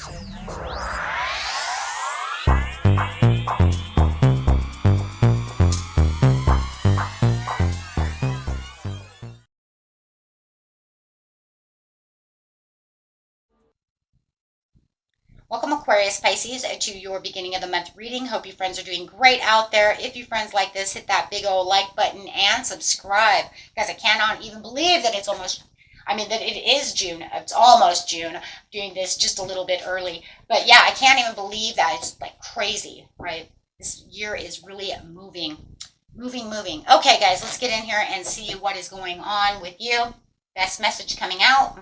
Welcome, Aquarius, Pisces, to your beginning of the month reading. Hope you friends are doing great out there. If you friends like this, hit that big old like button and subscribe. Guys, I cannot even believe that it's almost, that it is June. It's almost June. I'm doing this just a little bit early. But yeah, I can't even believe that. It's like crazy, right? This year is really moving. Okay, guys, let's get in here and see what is going on with you. Best message coming out.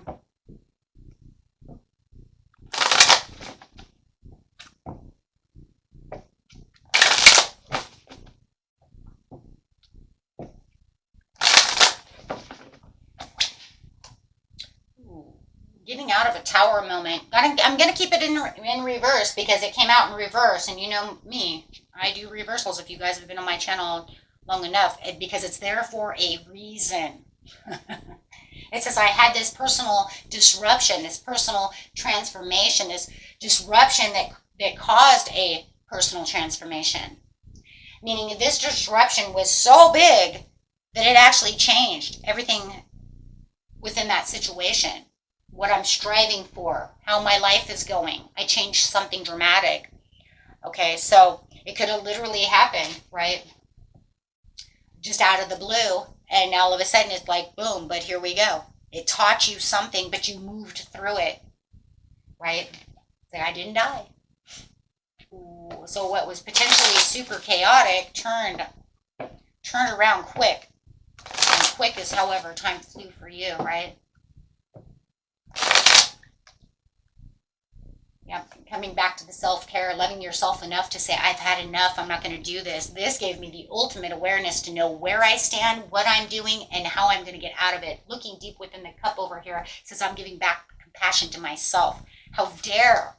Getting out of a tower moment. I'm going to keep it in reverse because it came out in reverse. And you know me, I do reversals if you guys have been on my channel long enough, because it's there for a reason. It says I had this personal disruption, this personal transformation, this disruption that caused a personal transformation. Meaning this disruption was so big that it actually changed everything within that situation. What I'm striving for, how my life is going. I changed something dramatic. Okay, so it could have literally happened, right? Just out of the blue, and now all of a sudden it's like, boom, but here we go. It taught you something, but you moved through it, right? Like I didn't die. Ooh, so what was potentially super chaotic turned around quick. And quick is, however, time flew for you, right? Yep, coming back to the self-care, loving yourself enough to say, I've had enough, I'm not going to do this. This gave me the ultimate awareness to know where I stand, what I'm doing, and how I'm going to get out of it. Looking deep within the cup over here says I'm giving back compassion to myself. How dare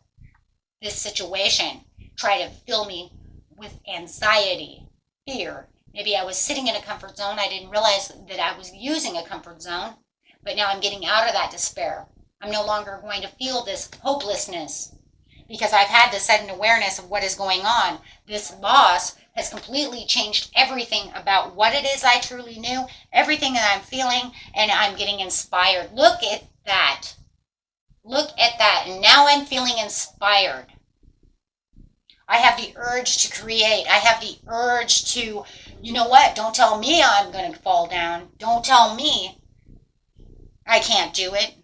this situation try to fill me with anxiety, fear. Maybe I was sitting in a comfort zone. I didn't realize that I was using a comfort zone, but now I'm getting out of that despair. I'm no longer going to feel this hopelessness because I've had the sudden awareness of what is going on. This loss has completely changed everything about what it is I truly knew, everything that I'm feeling, and I'm getting inspired. Look at that. Look at that. And now I'm feeling inspired. I have the urge to create. I have the urge to, you know what? Don't tell me I'm going to fall down. Don't tell me I can't do it.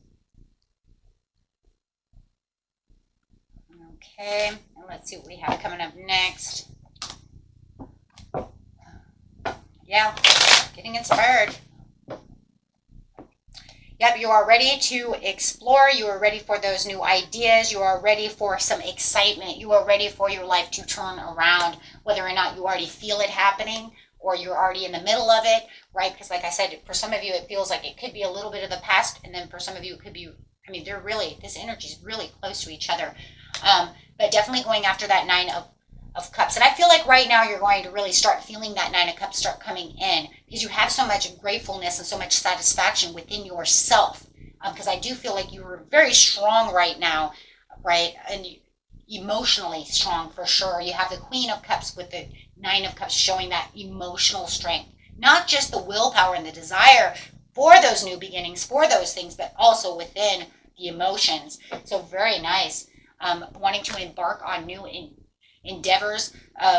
Okay, and let's see what we have coming up next. Yeah, getting inspired. Yep, you are ready to explore. You are ready for those new ideas. You are ready for some excitement. You are ready for your life to turn around, whether or not you already feel it happening or you're already in the middle of it, right? Because like I said, for some of you, it feels like it could be a little bit of the past. And then for some of you, it could be, they're really, this energy is really close to each other. But definitely going after that Nine of Cups. And I feel like right now you're going to really start feeling that Nine of Cups start coming in because you have so much gratefulness and so much satisfaction within yourself. Because I do feel like you're very strong right now, right? And emotionally strong for sure. You have the Queen of Cups with the Nine of Cups showing that emotional strength. Not just the willpower and the desire for those new beginnings, for those things, but also within the emotions. So very nice. Wanting to embark on new endeavors,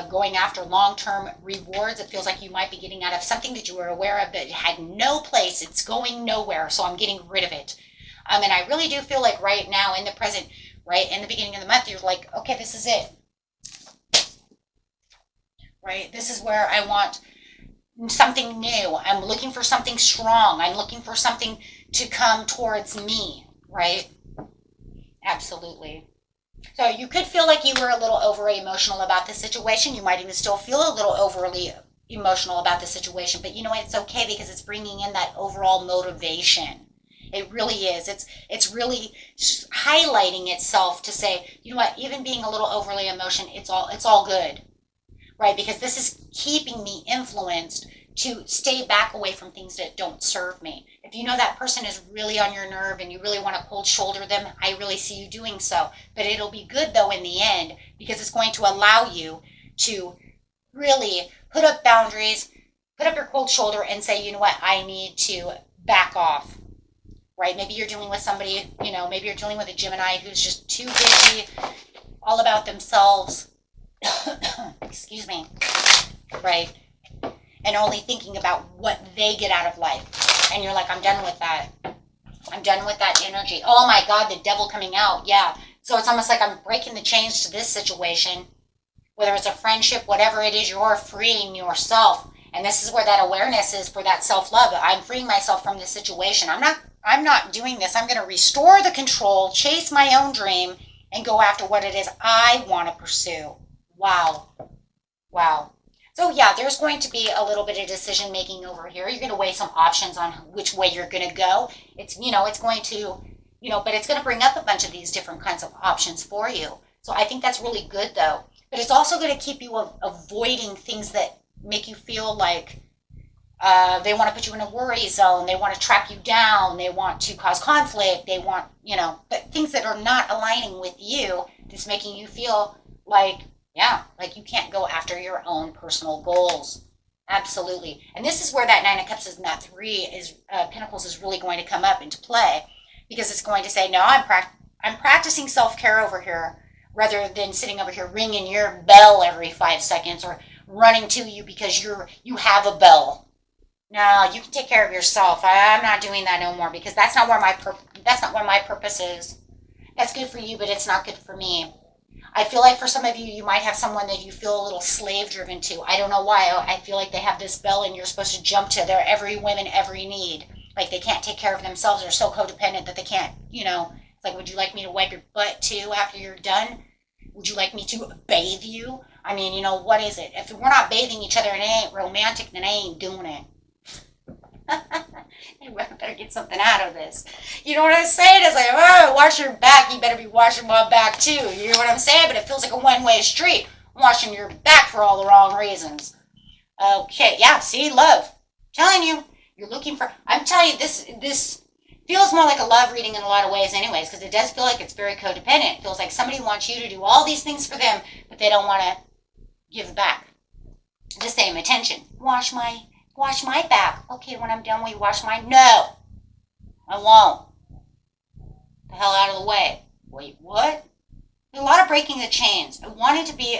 going after long-term rewards. It feels like you might be getting out of something that you were aware of but had no place. It's going nowhere, so I'm getting rid of it. And I really do feel like right now in the present, right, in the beginning of the month, you're like, okay, this is it. Right? This is where I want something new. I'm looking for something strong. I'm looking for something to come towards me, right? Absolutely. So you could feel like you were a little overly emotional about the situation. You might even still feel a little overly emotional about the situation, but you know what? It's okay because it's bringing in that overall motivation. It really is. It's really highlighting itself to say, you know what? Even being a little overly emotional, it's all good, right? Because this is keeping me influenced to stay back away from things that don't serve me. If you know that person is really on your nerve and you really want to cold shoulder them, I really see you doing so. But it'll be good though in the end, because it's going to allow you to really put up boundaries, put up your cold shoulder and say, you know what, I need to back off, right? Maybe you're dealing with somebody, maybe you're dealing with a Gemini who's just too busy, all about themselves, excuse me, right? And only thinking about what they get out of life. And you're like, I'm done with that. I'm done with that energy. Oh my God, the devil coming out. Yeah. So it's almost like I'm breaking the chains to this situation. Whether it's a friendship, whatever it is, you're freeing yourself. And this is where that awareness is for that self-love. I'm freeing myself from this situation. I'm not doing this. I'm going to restore the control, chase my own dream, and go after what it is I want to pursue. Wow. Wow. So yeah, there's going to be a little bit of decision making over here. You're going to weigh some options on which way you're going to go. It's going to, but it's going to bring up a bunch of these different kinds of options for you. So I think that's really good though. But it's also going to keep you avoiding things that make you feel like they want to put you in a worry zone. They want to trap you down. They want to cause conflict. They want, but things that are not aligning with you, that's making you feel like, yeah, like you can't go after your own personal goals. Absolutely. And this is where that Nine of Cups and that Three is Pentacles is really going to come up into play, because it's going to say, no, I'm practicing self-care over here, rather than sitting over here ringing your bell every 5 seconds or running to you because you have a bell. No, you can take care of yourself. I'm not doing that no more, because that's not where my purpose is. That's good for you, but it's not good for me. I feel like for some of you, you might have someone that you feel a little slave driven to. I don't know why. I feel like they have this bell and you're supposed to jump to their every whim and every need. Like they can't take care of themselves. They're so codependent that they can't, it's like, would you like me to wipe your butt too after you're done? Would you like me to bathe you? I mean, what is it? If we're not bathing each other and it ain't romantic, then I ain't doing it. You better get something out of this. You know what I'm saying? It's like, oh, wash your back. You better be washing my back too. You know what I'm saying? But it feels like a one-way street. I'm washing your back for all the wrong reasons. Okay, yeah, see, love. I'm telling you, you're looking for, I'm telling you, this feels more like a love reading in a lot of ways anyways, because it does feel like it's very codependent. It feels like somebody wants you to do all these things for them, but they don't want to give back the same attention. Wash my back. Okay, when I'm done, will you wash mine? No, I won't. The hell out of the way. Wait, what? There's a lot of breaking the chains. I want it to be,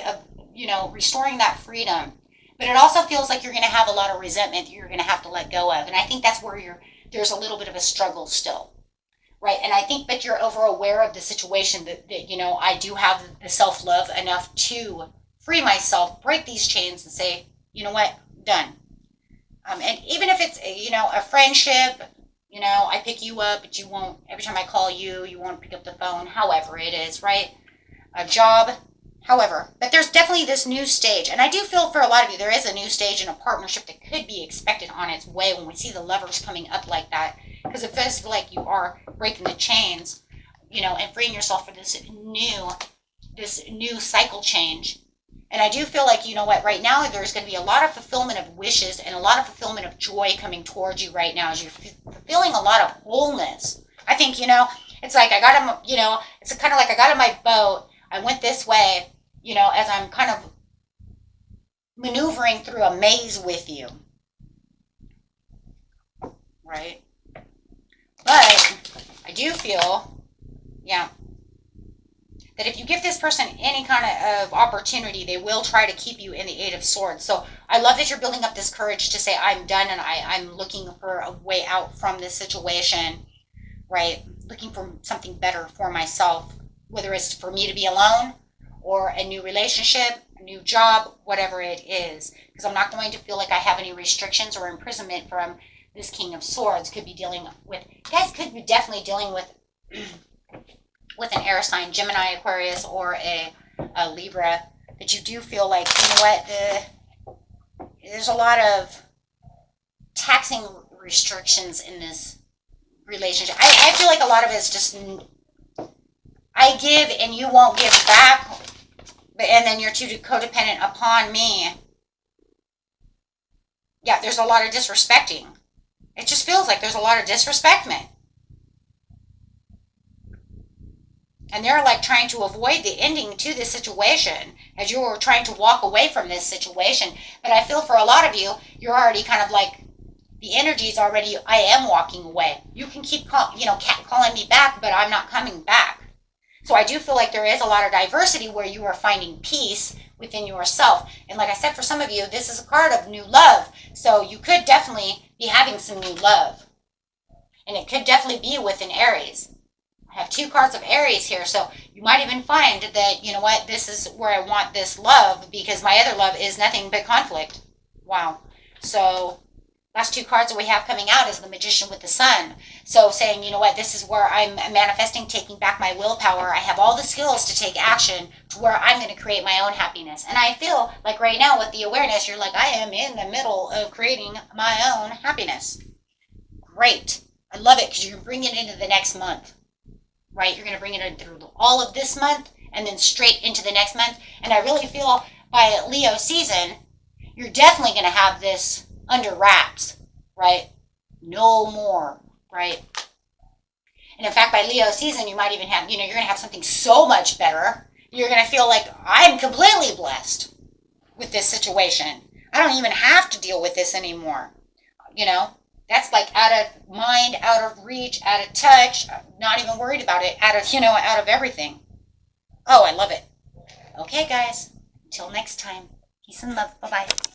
restoring that freedom. But it also feels like you're going to have a lot of resentment that you're going to have to let go of. And I think that's where there's a little bit of a struggle still. Right? And I think that you're over aware of the situation that I do have the self-love enough to free myself, break these chains and say, you know what, done. And even if it's, a friendship, I pick you up, but you won't, every time I call you, you won't pick up the phone, however it is, right? A job, however. But there's definitely this new stage. And I do feel for a lot of you, there is a new stage in a partnership that could be expected on its way when we see the Lovers coming up like that. Because it feels like you are breaking the chains, and freeing yourself for this new cycle change. And I do feel like, right now there's going to be a lot of fulfillment of wishes and a lot of fulfillment of joy coming towards you right now as you're feeling a lot of wholeness. I think, it's like I got him, it's kind of like I got in my boat. I went this way, as I'm kind of maneuvering through a maze with you. Right? But I do feel, yeah, that if you give this person any kind of opportunity, they will try to keep you in the Eight of Swords. So I love that you're building up this courage to say, I'm done and I'm looking for a way out from this situation, right? Looking for something better for myself, whether it's for me to be alone or a new relationship, a new job, whatever it is. Because I'm not going to feel like I have any restrictions or imprisonment from this King of Swords. Could be dealing with, you guys could be definitely dealing with an air sign, Gemini, Aquarius, or a Libra, that you do feel like, there's a lot of taxing restrictions in this relationship. I feel like a lot of it is just, I give and you won't give back, and then you're too codependent upon me. Yeah, there's a lot of disrespecting. It just feels like there's a lot of disrespectment. And they're like trying to avoid the ending to this situation as you're trying to walk away from this situation. But I feel for a lot of you, you're already kind of like, the energy is already, I am walking away. You can keep calling me back, but I'm not coming back. So I do feel like there is a lot of diversity where you are finding peace within yourself. And like I said, for some of you, this is a card of new love. So you could definitely be having some new love. And it could definitely be with an Aries. I have 2 cards of Aries here, so you might even find that, you know what, this is where I want this love, because my other love is nothing but conflict. Wow. So last 2 cards that we have coming out is the Magician with the Sun. So saying, you know what, this is where I'm manifesting, taking back my willpower. I have all the skills to take action to where I'm going to create my own happiness. And I feel like right now with the awareness, you're like, I am in the middle of creating my own happiness. Great. I love it, because you're going to bring it into the next month. Right? You're going to bring it in through all of this month and then straight into the next month. And I really feel by Leo season, you're definitely going to have this under wraps, right? No more, right? And in fact, by Leo season, you might even have, you're going to have something so much better. You're going to feel like, I'm completely blessed with this situation. I don't even have to deal with this anymore, That's like out of mind, out of reach, out of touch, not even worried about it, out of everything. Oh, I love it. Okay, guys. Until next time. Peace and love. Bye-bye.